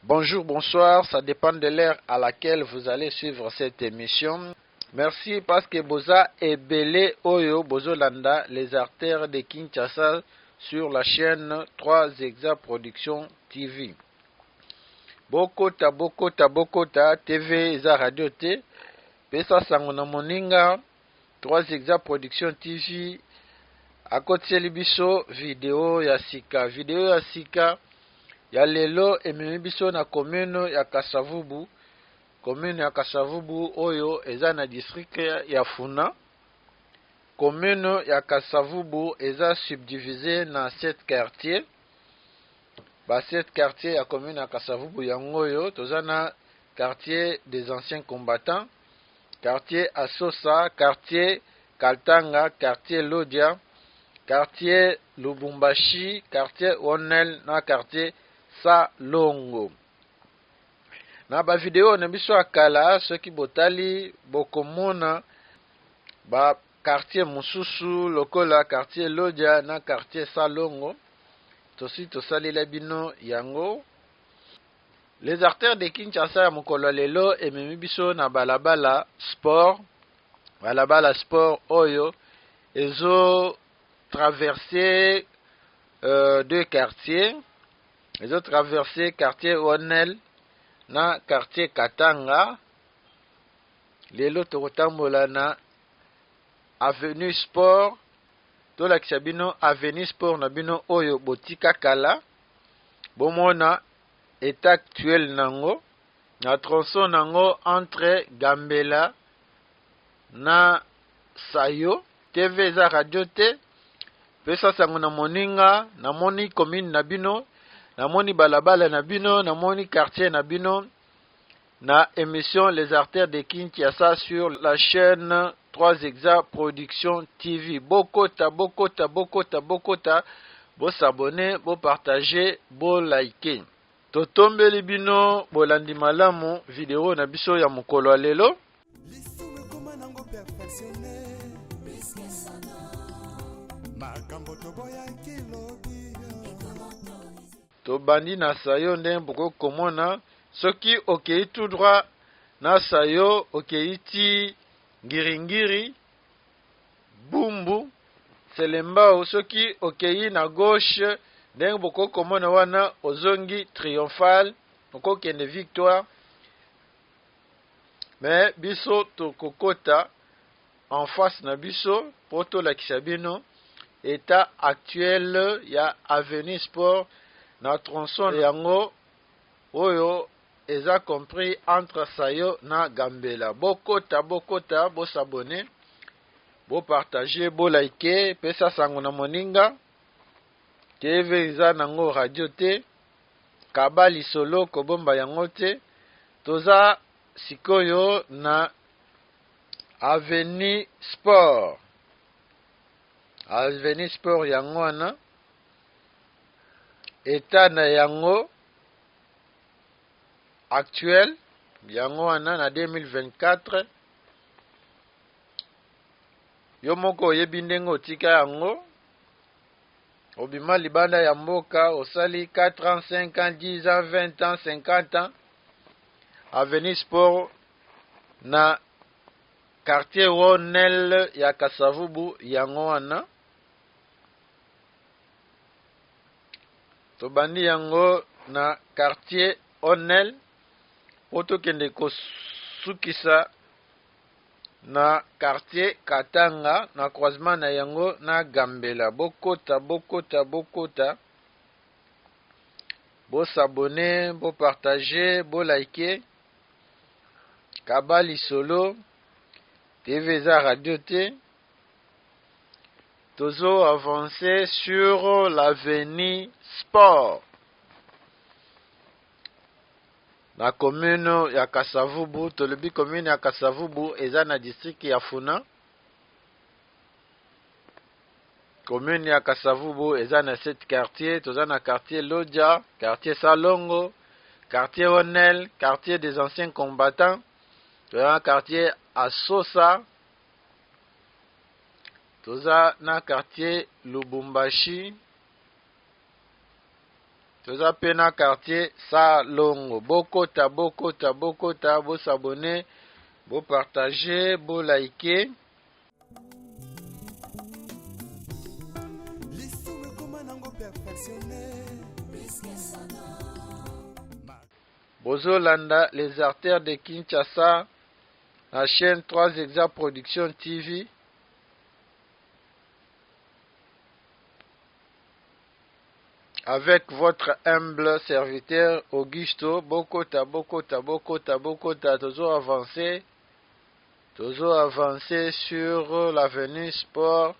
Bonjour, bonsoir, ça dépend de l'heure à laquelle vous allez suivre cette émission. Merci parce que Boza et Belé Oyo Bozolanda, les artères de Kinshasa sur la chaîne 3 Exa Production TV. Bokota TV Eza Radio T. Pesa Sangona Moninga 3 Exa Production TV. À côté libiso vidéo ya sika. Vidéo ya sika. Ya lelo ememi biso na commune ya Kasavubu. Commune ya Kasavubu oyo eza na district ya Funa. Commune ya Kasavubu eza subdivisé na 7 quartiers. Ba 7 quartiers ya commune ya Kasavubu yango oyo toza na quartier des anciens combattants, quartier Asosa, quartier Kaltanga, quartier Lodia, quartier Lubumbashi, quartier Onel na quartier Salongo. Na ba video na biso akala soki botali bokomona ba quartier mususu lokola quartier Lodia na quartier Salongo tosi tosalela bino yango. Les artères de Kinshasa ya mokolo lelo ememi biso na balabala sport. Balabala sport oyo ezo traverser deux quartiers. Ils ont traversé quartier Onel na quartier Katanga. Lelo tokotambola na avenue sport. Tola kisabino avenue sport na bino oyo botika kala. Bomona état actuel nango. Na tronçon nango entre Gambela na Sayo. TV za radio te. Pesa sango na moninga. Na moni commune na bino. Na moni balabala na bino, na moni quartier na bino, na émission Les Artères de Kinshasa sur la chaîne 3 Exa Production TV. Bokota, bo s'abonner, bo partager, bo liker. Totombeli bino, bo landi malamu, vidéo na biso ya mokolo lelo. Tobandi na Sayo nde mboko komona soki okei tout droit na Sayo okei ti ngiringiri bumbu selembao soki okei na gauche nde mboko komona wana ozongi triomphal mboko kende victoire mais biso tokokota en face na biso poto lakisa bino état actuel ya avenue sport na tronçon yango oyo eza compris entre Sayo na Gambela. Bokota, bo s'abonner, bo partager, bo liker, pesa sango na moninga. TV eza nango radio te, kabali solo kobomba yango te. Toza sikoyo na avenue sport. Avenue sport yango wana. État na yango actuel yango wana na 2024 yo moko oyebi ndenge otika yango obima libanda ya mboka osali 4 ans 5 ans 10 ans 20 ans 50 ans avenue sport na quartier Onel ya Kasavubu yango wana tobandi yango na quartier Onel poto kende kosukisa na quartier Katanga na croisement na yango na Gambela. Bokota bo s'abonner, bo partager, bo liker. Kabali solo TV za radio te. Tozo avancer sur l'avenue sport. Na commune ya Kasavubu, tolobi commune ya Kasavubu eza na district ya Funa. Commune ya Kasavubu eza na 7 quartiers, toza na quartier Lodia, quartier Salongo, quartier Onel, quartier des anciens combattants, toza na quartier Asosa, toza na quartier Lubumbashi, toza pe na quartier Salongo. Bokota bo s'abonner, bo partager, bo liker. Bozo landa les artères de Kinshasa, la chaîne 3 Exa Production TV. Avec votre humble serviteur Augusto, Bokota, toujours avancé sur l'avenue Sport.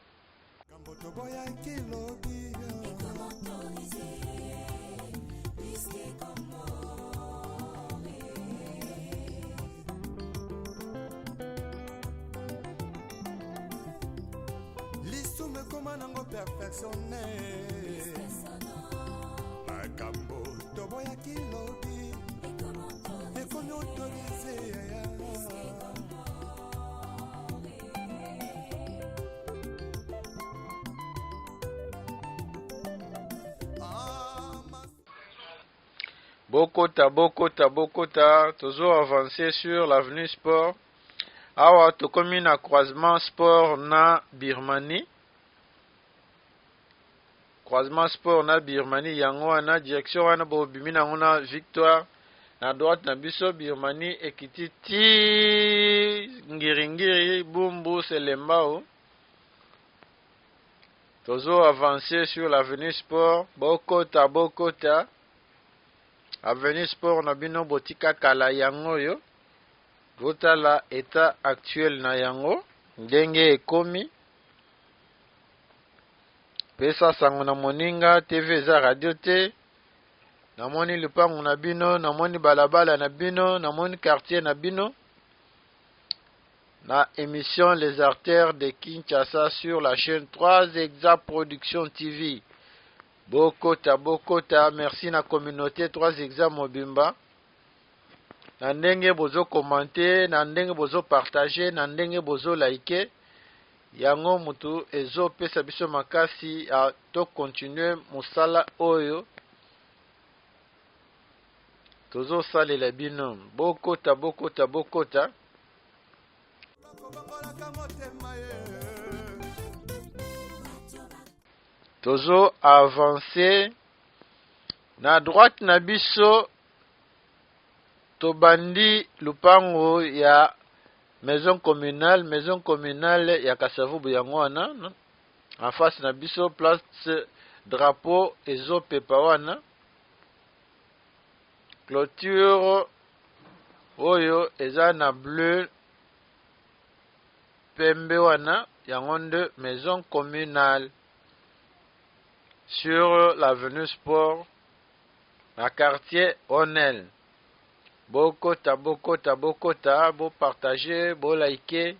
Bokota, toujours avancé sur l'avenue Sport. Awa tokomi na croisement Sport na Birmanie. Croisement Sport na Birmanie, yango wana direction wana bobimi nango na Victoire. Na droite na biso Birmanie ekiti ti ngiringiri bumbu selembao. Toujours avancé sur l'avenue Sport. Bokota. Avenue Sport na bino botika kala yango yo. Votala état actuel na yango. Ndenge ekomi. Pesa sango na moninga TV eza radio te. Namoni lupango na bino, namoni balabala na bino, namoni quartier na bino. Na émission Les Artères de Kinshasa sur la chaîne 3 Exa Production TV. Bokota, merci na communauté 3 Exa Mobimba. Na ndenge bozo commenter, na ndenge bozo partager, na ndenge bozo liker. Yango mutu ezo pesa biso makasi a to continuer musala oyo. Tozo salela bino. Bokota. Tozo avancer na droite na biso tobandi lupango ya maison communale ya Kasavubu yango wana. En face na biso place drapeau ezo pepa wana. Clôture oyo eza na bleu pembe wana yango nde maison communale sur l'avenue Sport na quartier Onel. Bokota, bo partager, bo liker.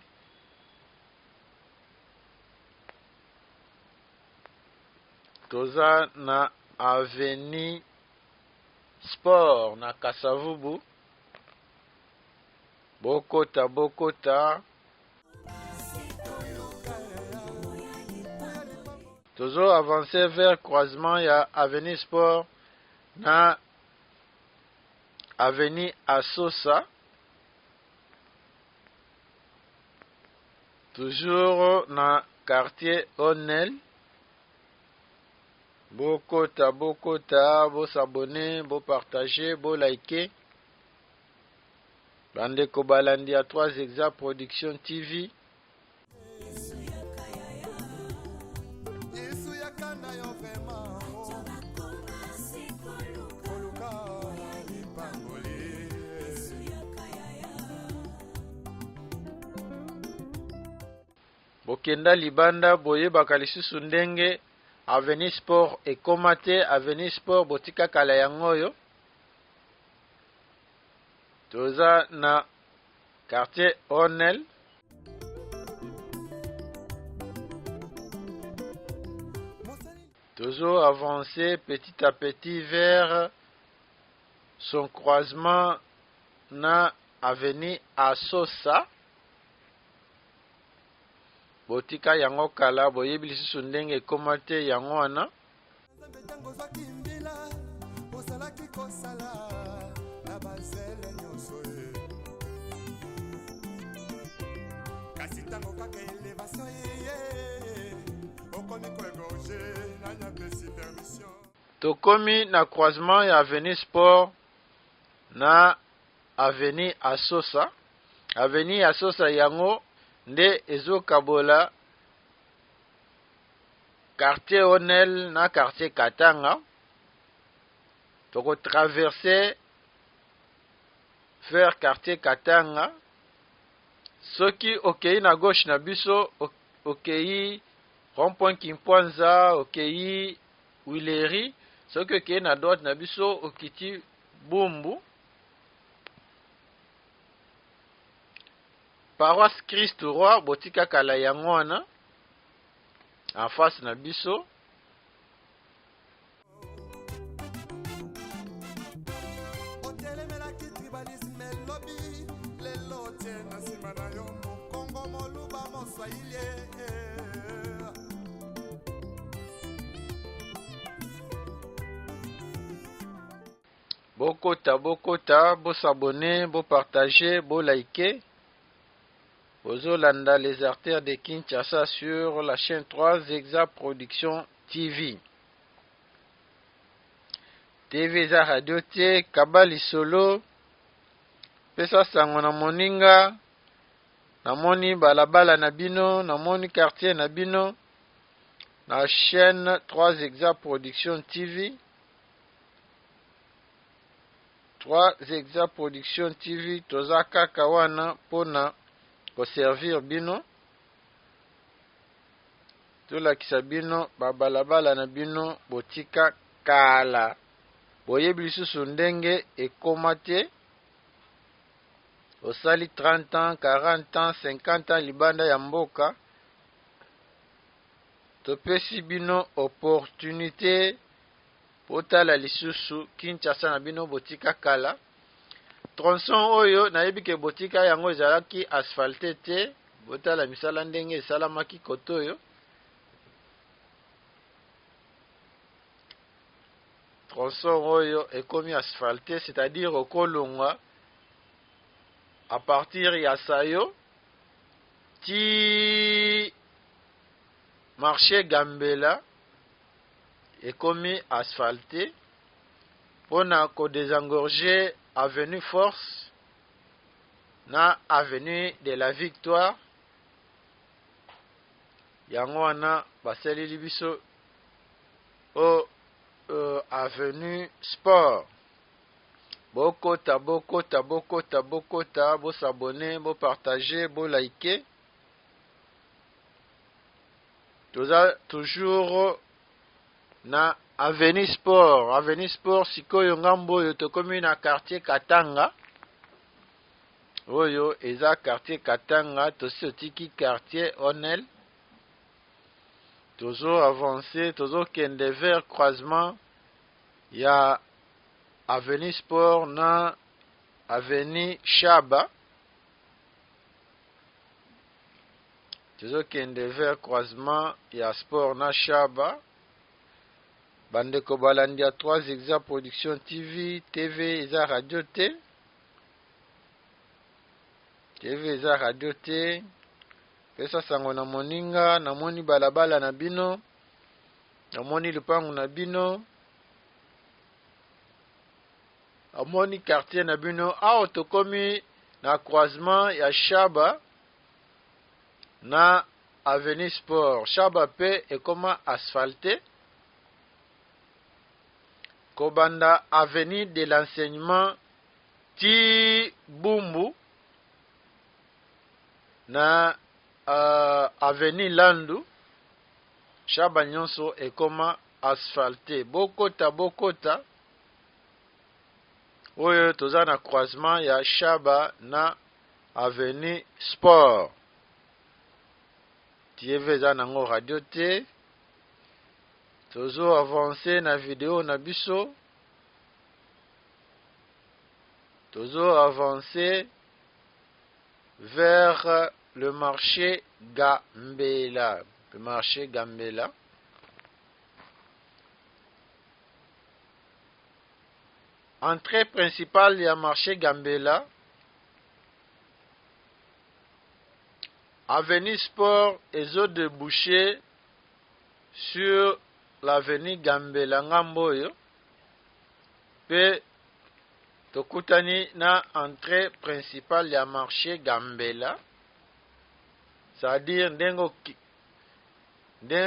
Toza na avenue Sport na Kasavubu. Bokota. Toujours avancer vers croisement ya avenue Sport na avenue Asosa. Toujours na quartier Onel. Bokota, bo s'abonner, bo partager, bo liker. Bandeko balandi a 3 Exa Production TV. Bokenda libanda boye bakalisusu ndenge Avenue Sport ekomate Avenue Sport botika kala yango yo. Toza na quartier Onel. Toujours avancer petit à petit vers son croisement na avenue Asosa. Botika yango kala boyebi lisusu ndenge ekomate yango wana. Tokomi na croisement ya Avenue Sport na Avenue Asosa. Avenue Asosa yango nde ezokabola quartier Onel na quartier Katanga. Toko traverser vers quartier Katanga. Soki okei na gauche na biso okei rond-point Kimpwanza, okei Wileri. Soki okei na droite na biso okiti Bumbu. Paroisse Christ Roi botika kala yango wana en face na biso. Bokota, bo s'abonner, bo partager, bo liker. Ozolanda les artères de Kinshasa sur la chaîne 3 Exa Production TV. TV za radio te, Kabali Solo. Pesa sango na moninga. Namoni balabala na bino, namoni quartier na bino. Na chaîne 3 Exa Production TV. 3 Exa Production TV. Toza kaka wana pona ko servir bino. Tolakisa bino babalabala na bino botika kala. Boyebi lisusu ndenge ekoma te. Osali 30 ans, 40 ans, 50 ans libanda ya mboka. Topesi bino opportunité potala lisusu Kinshasa na bino botika kala. Tronçon oyo nayebi ke botika yango ezalaki asphalté te. Botala misala ndenge esalamaki koto oyo. Tronçon oyo ekomi asphalté, c'est-à-dire okolongwa à partir ya Sayo ti marché Gambela ekomi asphalté pona ko désengorger avenue Force na avenue de la Victoire. Yango wana basaleli biso o avenue Sport. Bokota, bo s'abonner, bo partager, bo liker. Toujours na Avenue Sport. Avenue Sport sikoyo ngambo yo tokomi na quartier Katanga. Oyo eza quartier Katanga, tosi otiki quartier Onel. Toujours avancé, toujours kende vers croisement ya Avenue Sport na Avenue Chaba. Toujours kende vers croisement ya Sport na Chaba. Bandeko balandia 3 Exa Production TV, TV eza radio te. TV eza radio te. Pesa sango na moninga, namoni balabala na bino. Namoni lupangu na bino. Namoni quartier na bino. Awa tokomi na croisement ya Chaba na Avenue Sport. Chaba pe ekoma asphalté. Kobanda Avenue de l'Enseignement ti Bumbu na Avenue Landu. Chaba nyonso ekoma asphalté. Bokota oyo toza na croisement ya Chaba na Avenue Sport. TV za nango radio te. Tozo avancé na vidéo na biso. Tozo avancé vers le marché Gambela. Le marché Gambela. entrée principale ya marché Gambela, avenue Sport ezo débouché sur l'avenue Gambela ngamboyo pe tokutani na entrée principale ya marché Gambela, c'est-à-dire ndenge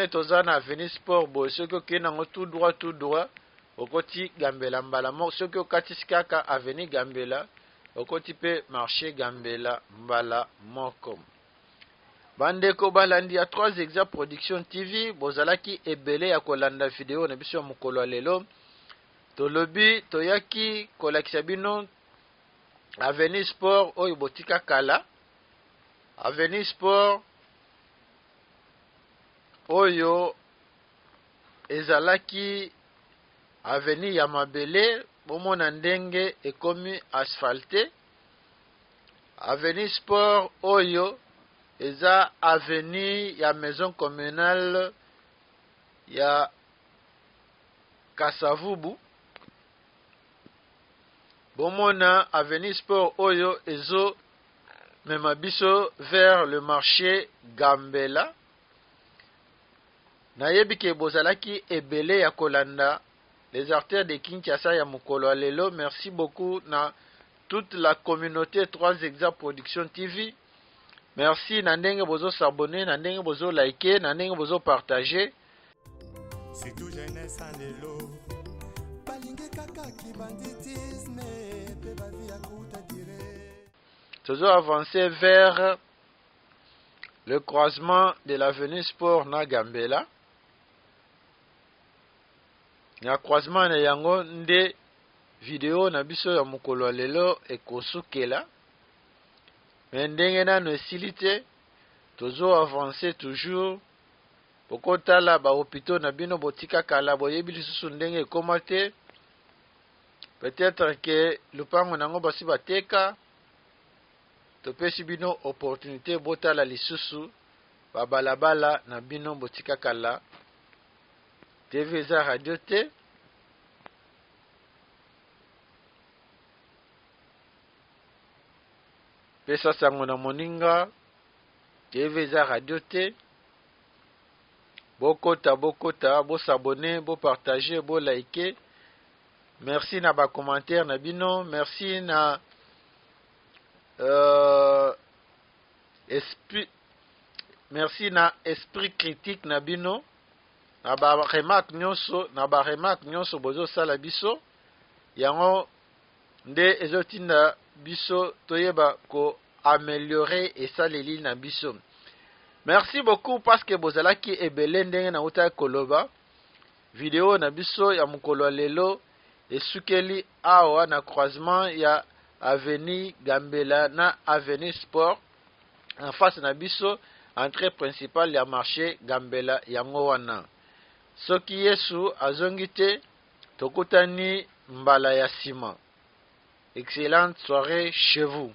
toza na avenue Sport boy soki okende tout droit okoti Gambela mbala moko, soki okatisi kaka avenue Gambela okoti pe marché Gambela mbala moko. Bandeko balandi ya 3 Exa Production TV, bozalaki ebele ya kolanda video na biso ya mokolo lelo. Tolobi toyaki kolakisa bino avenue Sport oyo botika kala, avenue Sport oyo ezalaki avenue ya mabele, bomona ndenge ekomi asphalté. Avenue Sport oyo eza avenue ya maison communale ya Kasavubu. Bomona avenue Sport oyo ezo mema biso vers le marché Gambela. Nayebi ke bozalaki ebele ya kolanda les artères de Kinshasa ya mokolo lelo. Merci beaucoup na toute la communauté 3 Exa Production TV. Merci na ndenge bozo s'abonner, na ndenge bozo liker, na ndenge bozo partager. C'est tout jeunesse en élo. Balingue kaka ki banditisme, pe ba vie à kuta dire. Toujours avancer vers le croisement de l'avenue Sport na Gambela. Na croisement na yango nde video na biso ya mokolo lelo ekosukela. Mais ndenge nano esili te, tozo avancer toujours. Bokotala ba hôpitaux na bino botika kala boyebi lisusu ndenge ekoma te. Peut-être que lupango nango basi bateka. Topesi bino opportunité botala lisusu ba balabala na bino botika kala. TV Eza Radio te. Pesa sango na moninga TV Eza Radio te. Bokota, bo s'abonner, bo partager, bo liker. Merci na ba commentaire na bino, merci na esprit critique na bino. Na ba remarque nyonso bozo sala biso. Yango nde ezotinda biso toyeba ko améliorer esaleli na biso. Merci beaucoup parce que bozalaki ebele ndenge na uta koloba. Video na biso ya mokolo lelo esukeli awa na croisement ya avenue Gambela na avenue Sport en face na biso, entrée principale ya marché Gambela yango wana. Soki Yesu azongi te, tokutani mbala ya sima. Excellente soirée chez vous.